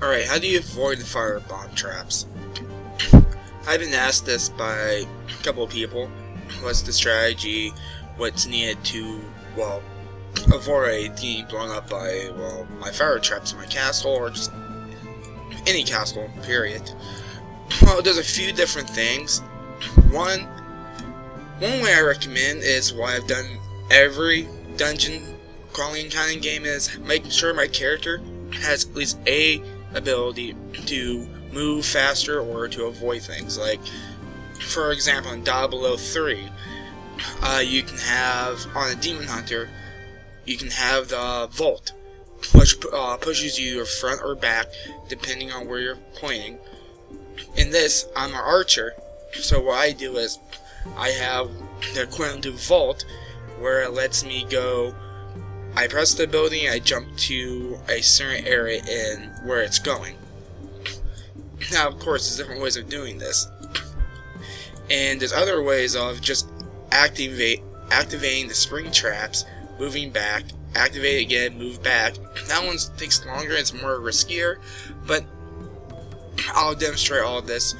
Alright, how do you avoid the firebomb traps? I've been asked this by a couple of people. What's the strategy? What's needed to, well, avoid getting blown up by, well, my fire traps in my castle, or just any castle, period. Well, there's a few different things. One way I recommend is what I've done every dungeon crawling kind of game is making sure my character has at least a ability to move faster or to avoid things. Like, for example, in Diablo 3, you can have, on a Demon Hunter, you can have the Volt, which pushes you front or back, depending on where you're pointing. In this, I'm an archer, so what I do is, I have the equivalent to Volt, where it lets me go, I press the ability and I jump to a certain area in where it's going. Now, of course, there's different ways of doing this. And there's other ways of just activating the spring traps, moving back, activate again, move back. That one takes longer, it's more riskier, but I'll demonstrate all of this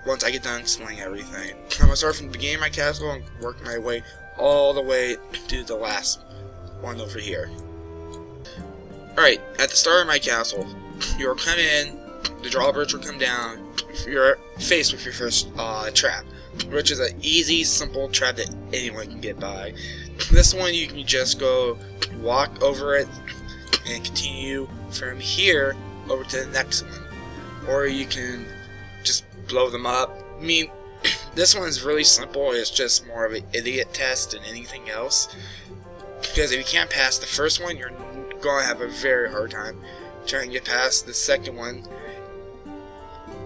once I get done explaining everything. I'm going to start from the beginning of my castle and work my way all the way to the last one over here. Alright, at the start of my castle, you'll come in, the drawbridge will come down, you're faced with your first trap, which is an easy, simple trap that anyone can get by. This one you can just go walk over it and continue from here over to the next one. Or you can just blow them up. I mean, this one is really simple, it's just more of an idiot test than anything else. Because if you can't pass the first one, you're going to have a very hard time trying to get past the second one.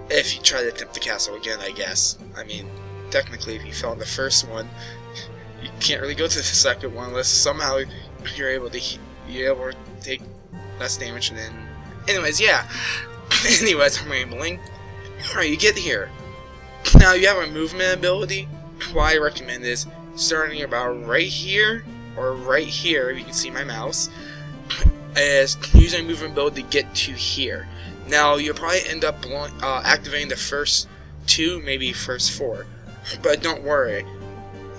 If you try to attempt the castle again, I guess. I mean, technically, if you fail the first one, you can't really go to the second one unless somehow you're able to take less damage. And then, anyways, yeah. Anyways, I'm rambling. Alright, you get here. Now, you have a movement ability. What I recommend is starting about right here, or right here, if you can see my mouse, is using movement ability to get to here. Now, you'll probably end up activating the first two, maybe first four. But don't worry,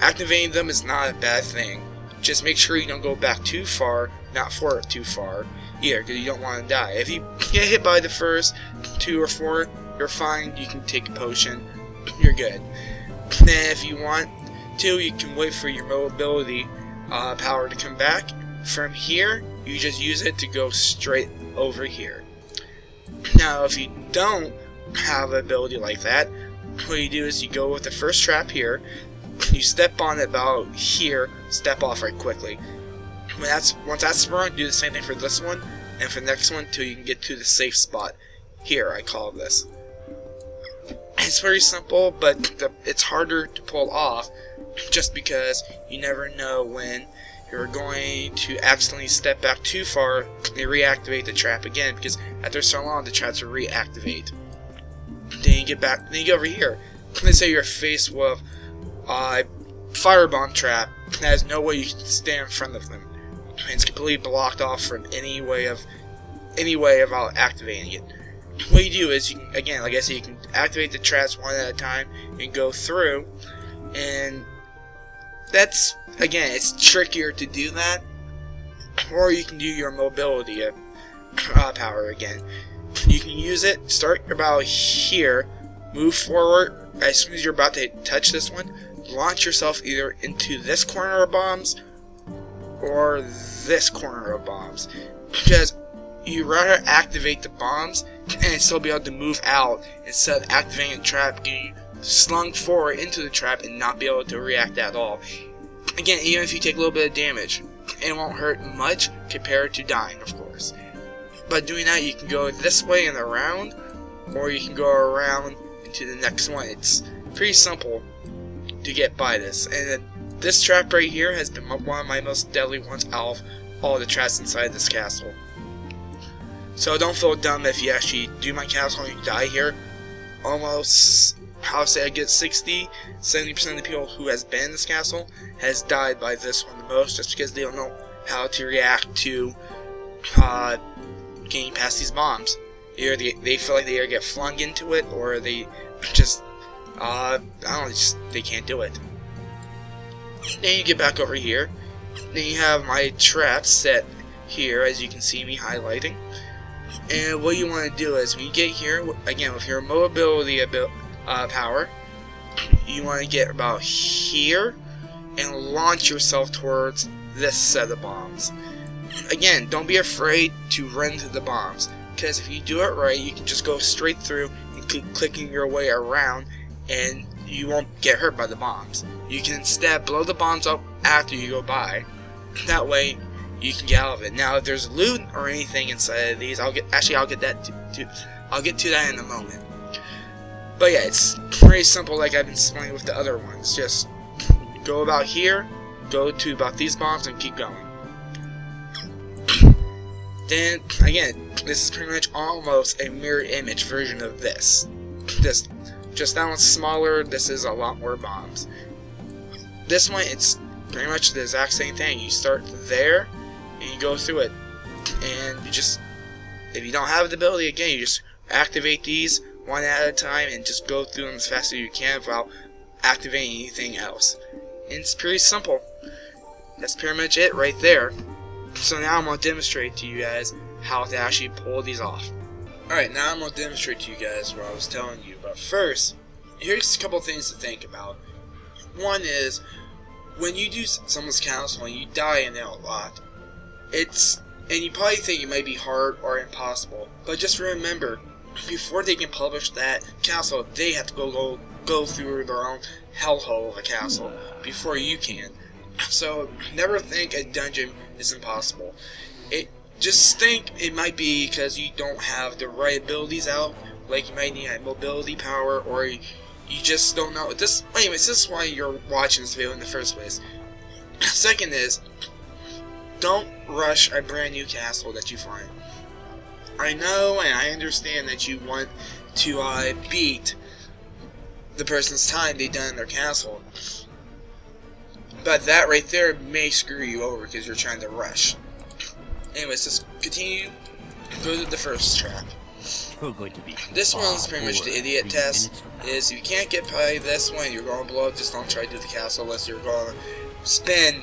activating them is not a bad thing. Just make sure you don't go back too far, not forward too far, either, because you don't want to die. If you get hit by the first 2 or 4, you're fine, you can take a potion, you're good. Then if you want to, you can wait for your mobility power to come back. From here, you just use it to go straight over here. Now, if you don't have an ability like that, what you do is you go with the first trap here, you step on it about here, step off right quickly. Once that's sprung, do the same thing for this one, and for the next one till you can get to the safe spot. Here, I call this. It's very simple, but it's harder to pull off, just because you never know when you're going to accidentally step back too far and reactivate the trap again, because after so long the traps will reactivate. Then you get back, then you go over here. Let's say you're faced with a firebomb trap that has no way you can stand in front of them. It's completely blocked off from any way of activating it. What you do is, you can, again, like I said, you can activate the traps one at a time and go through, and that's, again, it's trickier to do that. Or you can do your mobility power again. You can use it, start about here, move forward. As soon as you're about to touch this one, launch yourself either into this corner of bombs or this corner of bombs. Because you rather activate the bombs and still be able to move out instead of activating a trap, getting slung forward into the trap and not be able to react at all. Again, even if you take a little bit of damage, it won't hurt much compared to dying, of course. But doing that, you can go this way and around, or you can go around into the next one. It's pretty simple to get by this. And this trap right here has been one of my most deadly ones out of all the traps inside this castle. So don't feel dumb if you actually do my castle and you die here. Almost, I'll say I get 60-70% of the people who has been in this castle has died by this one the most, just because they don't know how to react to getting past these bombs. Either they feel like they either get flung into it, or they just, I don't know, they can't do it. Then you get back over here. Then you have my traps set here, as you can see me highlighting. And what you want to do is, when you get here, again, with your mobility power, you want to get about here and launch yourself towards this set of bombs. Again, don't be afraid to run to the bombs, because if you do it right, you can just go straight through and keep clicking your way around, and you won't get hurt by the bombs. You can instead blow the bombs up after you go by. That way, you can get out of it. Now, if there's loot or anything inside of these, I'll get that I'll get to that in a moment. But yeah, it's pretty simple, like I've been explaining with the other ones. Just go about here, go to about these bombs, and keep going. Then again, this is pretty much almost a mirror image version of this. Just that one's smaller. This is a lot more bombs. This one, it's pretty much the exact same thing. You start there and you go through it, and you just, if you don't have the ability, again, you just activate these one at a time and just go through them as fast as you can without activating anything else. And it's pretty simple. That's pretty much it right there. So now I'm going to demonstrate to you guys how to actually pull these off. Alright, now I'm going to demonstrate to you guys what I was telling you. But first, here's a couple things to think about. One is, when you do someone's castle and you die in it a lot, and you probably think it might be hard or impossible, but just remember, before they can publish that castle, they have to go through their own hellhole of a castle before you can. So never think a dungeon is impossible. Just think it might be because you don't have the right abilities out, like you might need mobility power, or you just don't know. Anyways, this is why you're watching this video in the first place. Second is, don't rush a brand new castle that you find. I know and I understand that you want to beat the person's time they done in their castle, but that right there may screw you over because you're trying to rush. Anyways, let's continue. Go to the first trap. This one's pretty much the idiot test. Is if you can't get by this one, you're going to blow up. Just don't try to do the castle unless you're going to spend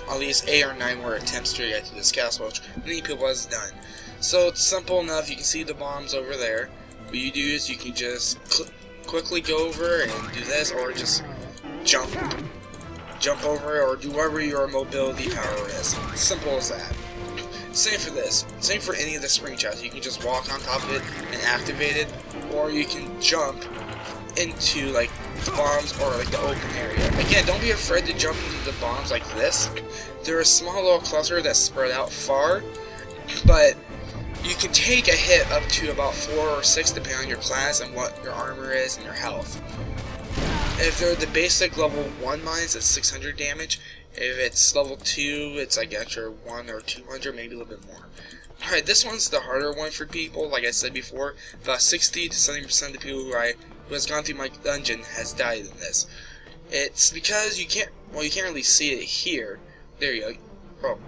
at least 8 or 9 more attempts to get to this castle, which many people has done. So it's simple enough. You can see the bombs over there. What you do is you can just quickly go over and do this, or just jump over it, or do whatever your mobility power is. Simple as that. Same for this. Same for any of the spring traps. You can just walk on top of it and activate it, or you can jump into like the bombs or like the open area. Again, don't be afraid to jump into the bombs like this. They're a small little cluster that's spread out far, but you can take a hit up to about 4 or 6 depending on your class and what your armor is and your health. If they're the basic level 1 mines, it's 600 damage. If it's level 2, it's like extra 1 or 200, maybe a little bit more. Alright, this one's the harder one for people. Like I said before, about 60 to 70% of the people who has gone through my dungeon has died in this. It's because you can't really see it here. There you go. Oh,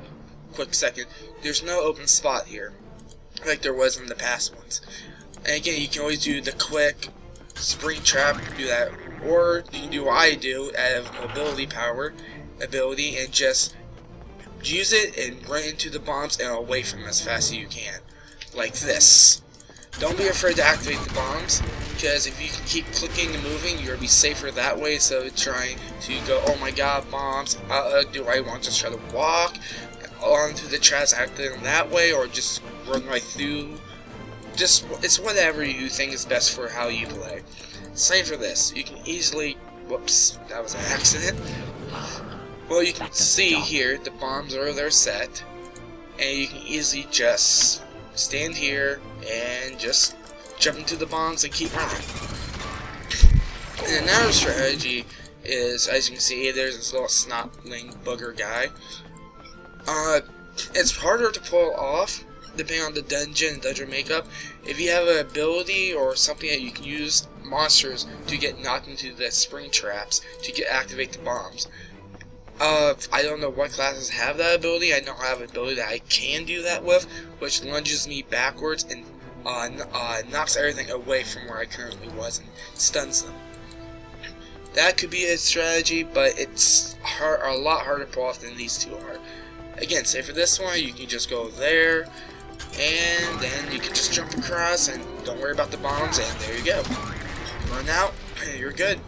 quick second. There's no open spot here, like there was in the past ones. And again, you can always do the quick spring trap, do that, or you can do what I do out of mobility power ability and just use it and run into the bombs and away from them as fast as you can, like this. Don't be afraid to activate the bombs, because if you can keep clicking and moving, you'll be safer that way. So trying to go, oh my god, bombs, do I want to just try to walk onto the traps, activate them that way, or just run right through? It's whatever you think is best for how you play. Same for this. You can easily, whoops, that was an accident. Well, you can see here, the bombs are there set, and you can easily just stand here and just jump into the bombs and keep running. And another strategy is, as you can see, there's this little snotling booger guy. It's harder to pull off depending on the dungeon makeup. If you have an ability or something that you can use monsters to get knocked into the spring traps to activate the bombs. I don't know what classes have that ability. I know I have an ability that I can do that with, which lunges me backwards and knocks everything away from where I currently was and stuns them. That could be a strategy, but it's a lot harder to pull off than these two are. Again, say for this one, you can just go there, and then you can just jump across, and don't worry about the bombs, and there you go. Run out, and you're good.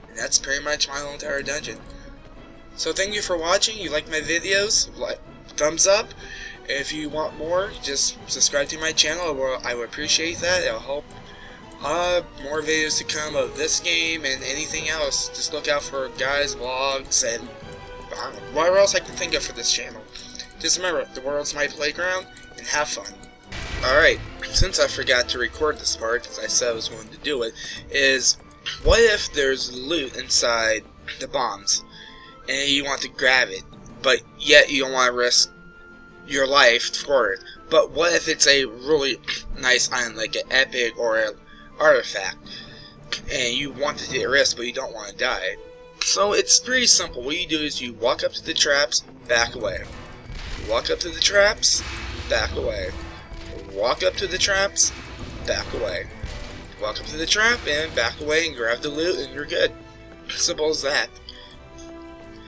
And that's pretty much my whole entire dungeon. So thank you for watching. You like my videos, thumbs up. If you want more, just subscribe to my channel. I would appreciate that. It'll help. More videos to come of this game and anything else. Just look out for guys' vlogs and whatever else I can think of for this channel. Just remember, the world's my playground, and have fun. Alright, since I forgot to record this part, because I said I was going to do it, is what if there's loot inside the bombs, and you want to grab it, but yet you don't want to risk your life for it? But what if it's a really nice item, like an epic or an artifact, and you want to take a risk, but you don't want to die? So it's pretty simple. What you do is you walk up to the traps, back away. Walk up to the traps, back away. Walk up to the traps, back away. Walk up to the trap and back away and grab the loot, and you're good. Simple as that.